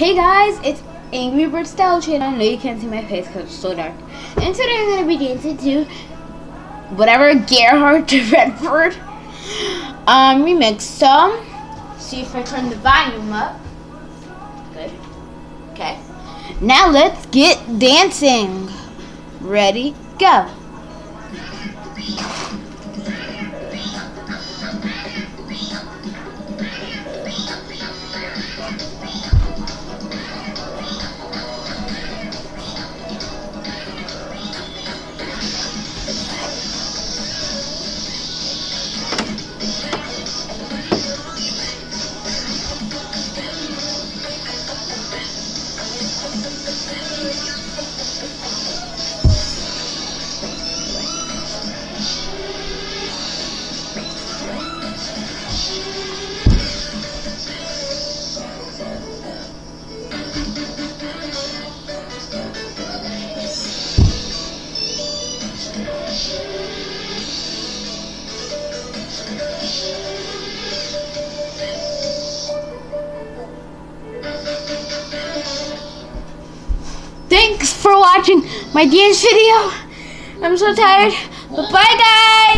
Hey guys, it's Angry Bird Style Channel. I know you can't see my face because it's so dark. And today I'm going to be dancing to whatever Gerard to Redford remix. So, see if I turn the volume up. Good. Okay. Now let's get dancing. Ready, go. Thanks for watching my dance video. I'm so tired. But bye guys.